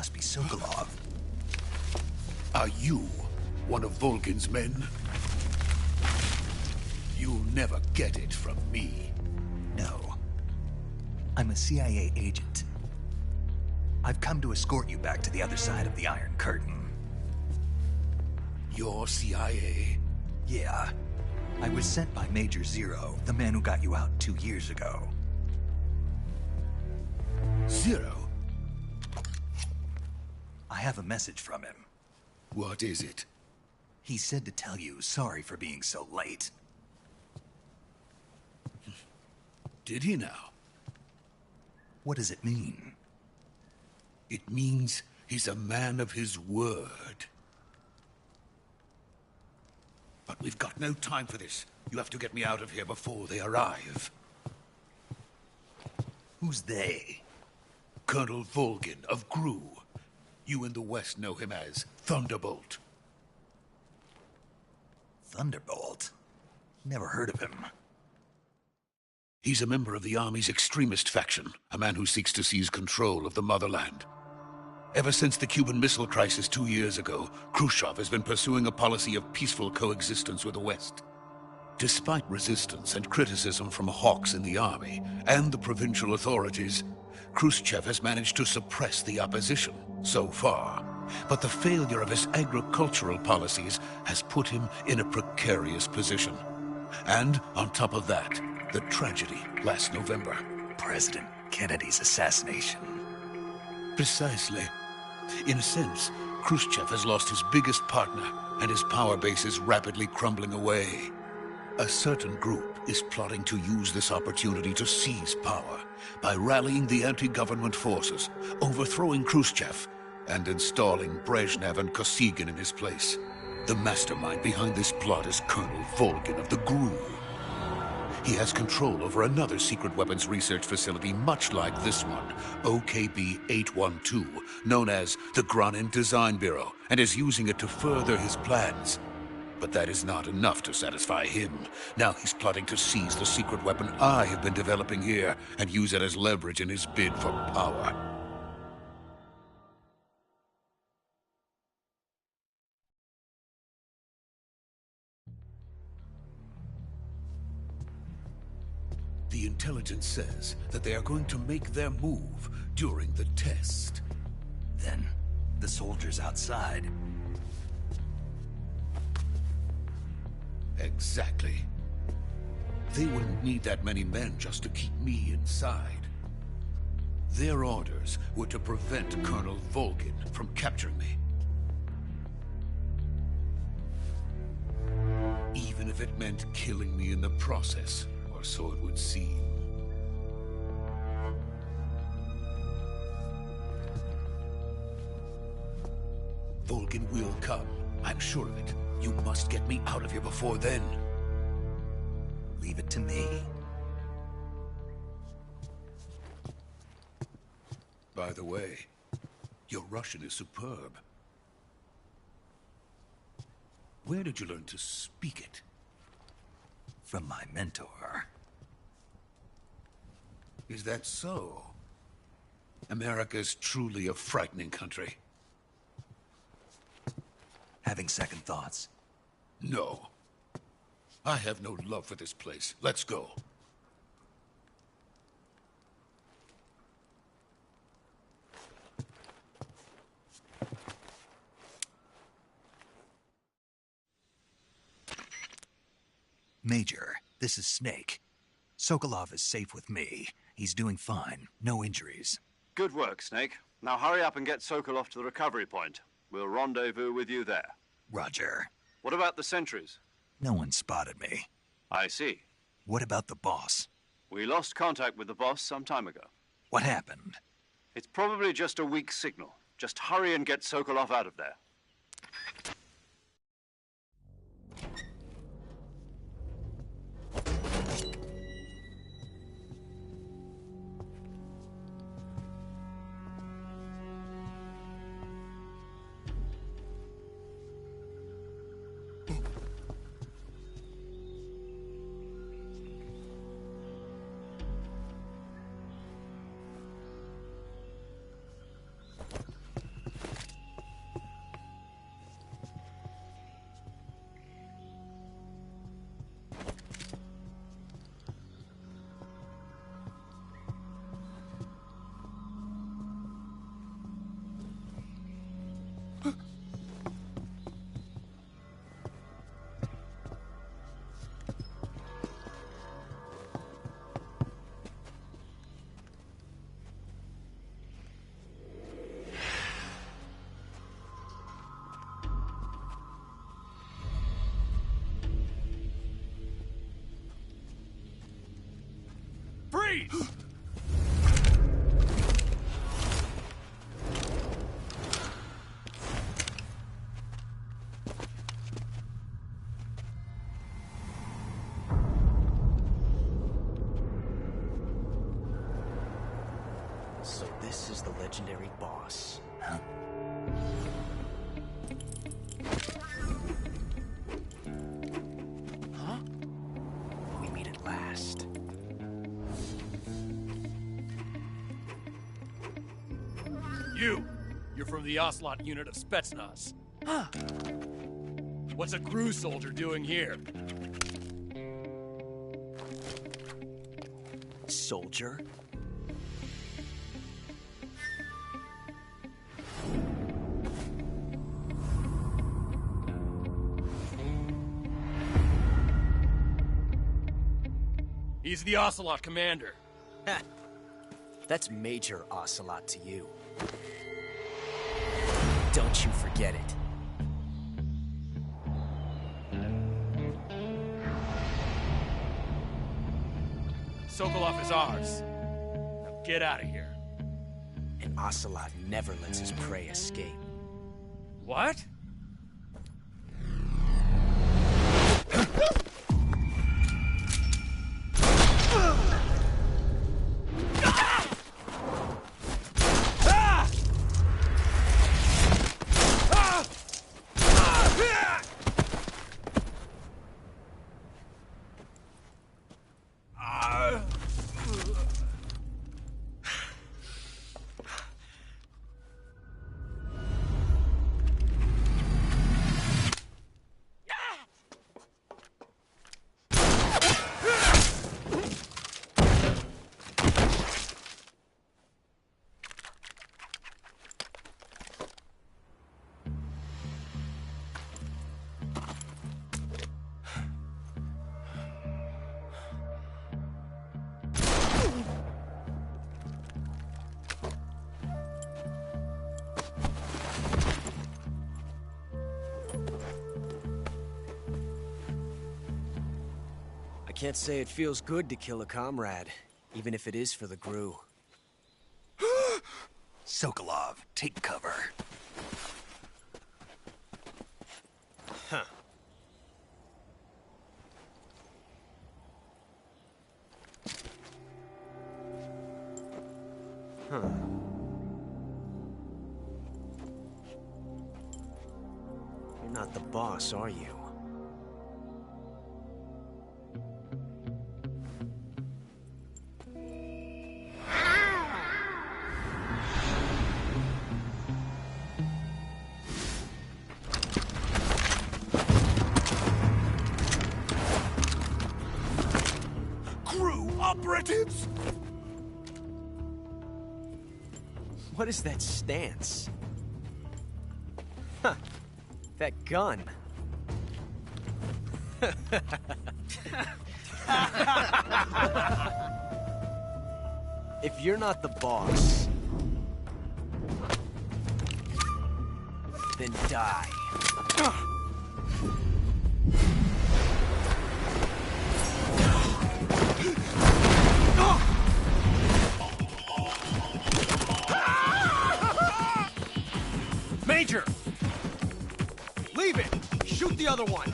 must be Sokolov. Are you one of Volgin's men? You'll never get it from me. No. I'm a CIA agent. I've come to escort you back to the other side of the Iron Curtain. You're CIA? Yeah. I was sent by Major Zero, the man who got you out 2 years ago. Zero? I have a message from him. What is it? He said to tell you sorry for being so late. Did he now? What does it mean? It means he's a man of his word. But we've got no time for this. You have to get me out of here before they arrive. Who's they? Colonel Volgin of GRU. You in the West know him as Thunderbolt. Thunderbolt? Never heard of him. He's a member of the Army's extremist faction, a man who seeks to seize control of the motherland. Ever since the Cuban Missile Crisis 2 years ago, Khrushchev has been pursuing a policy of peaceful coexistence with the West. Despite resistance and criticism from hawks in the army and the provincial authorities, Khrushchev has managed to suppress the opposition so far. But the failure of his agricultural policies has put him in a precarious position. And on top of that, the tragedy last November. President Kennedy's assassination. Precisely. In a sense, Khrushchev has lost his biggest partner, and his power base is rapidly crumbling away. A certain group is plotting to use this opportunity to seize power by rallying the anti-government forces, overthrowing Khrushchev, and installing Brezhnev and Kosygin in his place. The mastermind behind this plot is Colonel Volgin of the GRU. He has control over another secret weapons research facility much like this one, OKB-812, known as the Granin Design Bureau, and is using it to further his plans. But that is not enough to satisfy him. Now he's plotting to seize the secret weapon I have been developing here and use it as leverage in his bid for power. The intelligence says that they are going to make their move during the test. Then, the soldiers outside. Exactly. They wouldn't need that many men just to keep me inside. Their orders were to prevent Colonel Volgin from capturing me. Even if it meant killing me in the process. Or so it would seem. Volgin will come. I'm sure of it. You must get me out of here before then. Leave it to me. By the way, your Russian is superb. Where did you learn to speak it? From my mentor. Is that so? America's truly a frightening country. Having second thoughts? No. I have no love for this place. Let's go. Major, this is Snake. Sokolov is safe with me. He's doing fine. No injuries. Good work, Snake. Now hurry up and get Sokolov to the recovery point. We'll rendezvous with you there. Roger. What about the sentries? No one spotted me. I see. What about the boss? We lost contact with the boss some time ago. What happened? It's probably just a weak signal. Just hurry and get Sokolov out of there. Freeze! So this is the legendary boss. Huh? Huh? We meet at last. You're from the Ocelot unit of Spetsnaz. What's a crew soldier doing here? Soldier? He's the Ocelot commander. Ha! That's Major Ocelot to you. Don't you forget it. Sokolov is ours. Now get out of here. And Ocelot never lets his prey escape. What? I can't say it feels good to kill a comrade, even if it is for the GRU. Sokolov, take cover. Huh. Huh. You're not the boss, are you? Operatives! What is that stance? Huh. That gun. If you're not the boss, then die. Major! Leave it! Shoot the other one!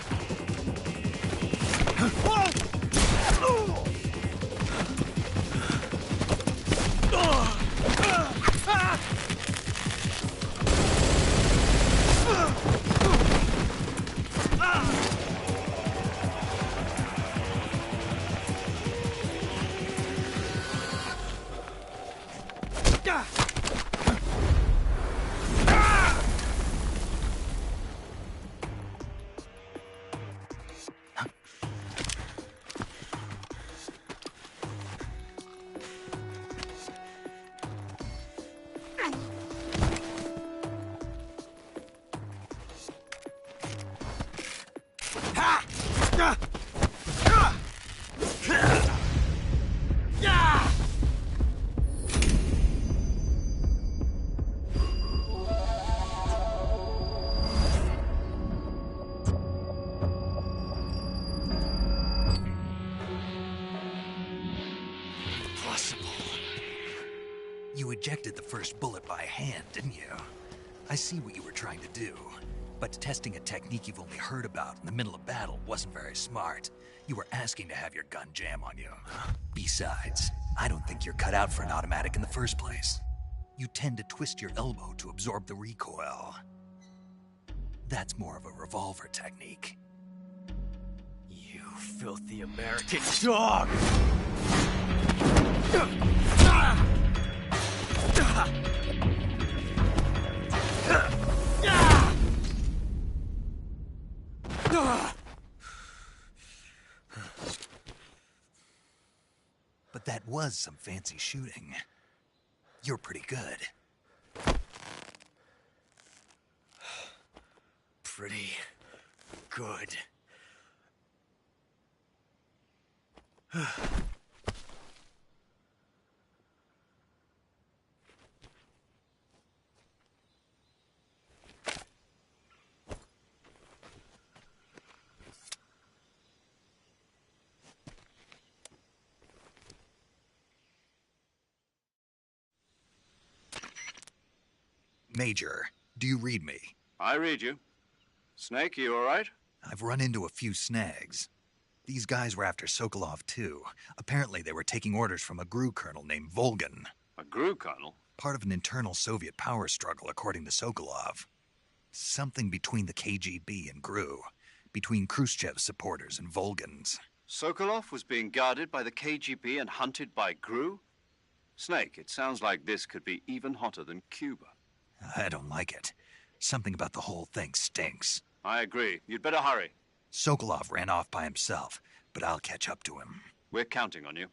ejected the first bullet by hand, didn't you? I see what you were trying to do. But testing a technique you've only heard about in the middle of battle wasn't very smart. You were asking to have your gun jam on you. Besides, I don't think you're cut out for an automatic in the first place. You tend to twist your elbow to absorb the recoil. That's more of a revolver technique. You filthy American dog! But that was some fancy shooting. You're pretty good. Pretty good. Major, do you read me? I read you. Snake, you all right? I've run into a few snags. These guys were after Sokolov, too. Apparently they were taking orders from a GRU colonel named Volgin. A GRU colonel? Part of an internal Soviet power struggle, according to Sokolov. Something between the KGB and GRU. Between Khrushchev's supporters and Volgin's. Sokolov was being guarded by the KGB and hunted by GRU? Snake, it sounds like this could be even hotter than Cuba. I don't like it. Something about the whole thing stinks. I agree. You'd better hurry. Sokolov ran off by himself, but I'll catch up to him. We're counting on you.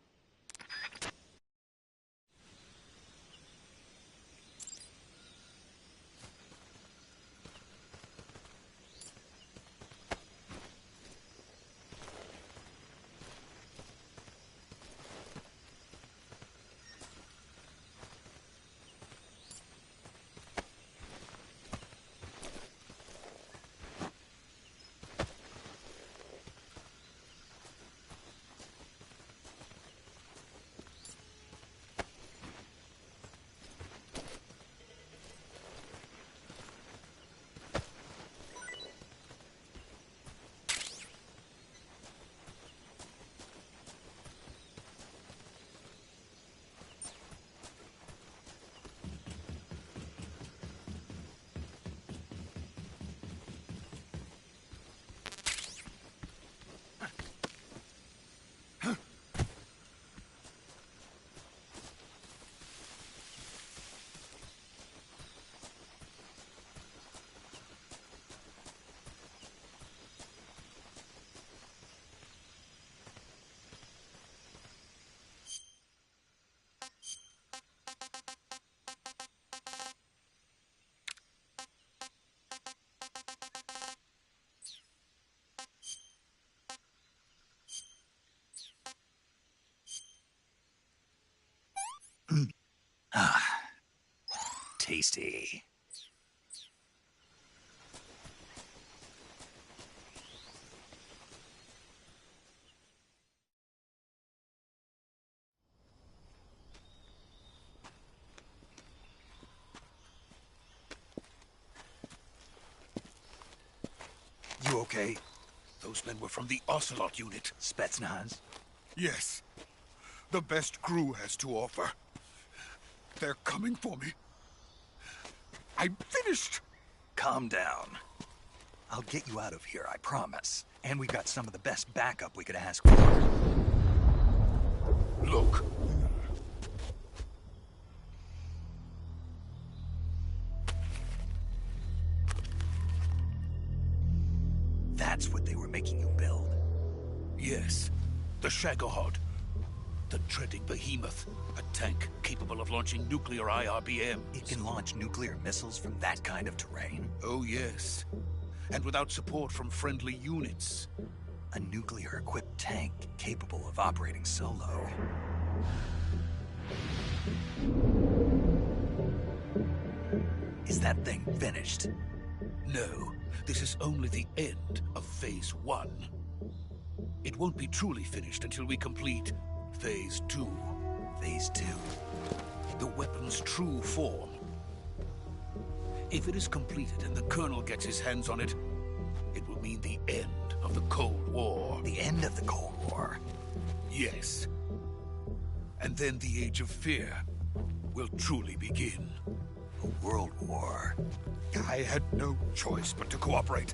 Tasty. You okay? Those men were from the Ocelot unit. Spetsnaz? Yes. The best GRU has to offer. They're coming for me. I'm finished. Calm down. I'll get you out of here, I promise. And we've got some of the best backup we could ask for. Look. That's what they were making you build? Yes. The Shagohod. The treading behemoth. A tank capable of launching nuclear IRBMs. It can launch nuclear missiles from that kind of terrain? Oh, yes. And without support from friendly units. A nuclear-equipped tank capable of operating solo. Is that thing finished? No. This is only the end of Phase 1. It won't be truly finished until we complete Phase 2. Phase 2? the weapon's true form. If it is completed and the Colonel gets his hands on it, it will mean the end of the Cold War. The end of the Cold War? Yes. And then the Age of Fear will truly begin. A world war. I had no choice but to cooperate.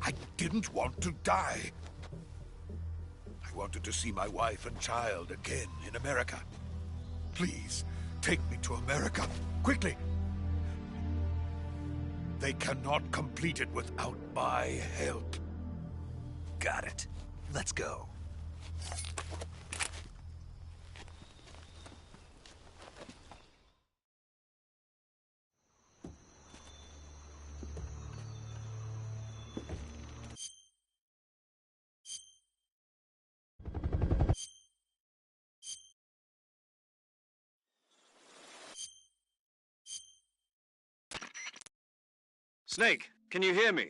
I didn't want to die. I wanted to see my wife and child again in America. Please, take me to America, quickly. They cannot complete it without my help. Got it. Let's go. Snake, can you hear me?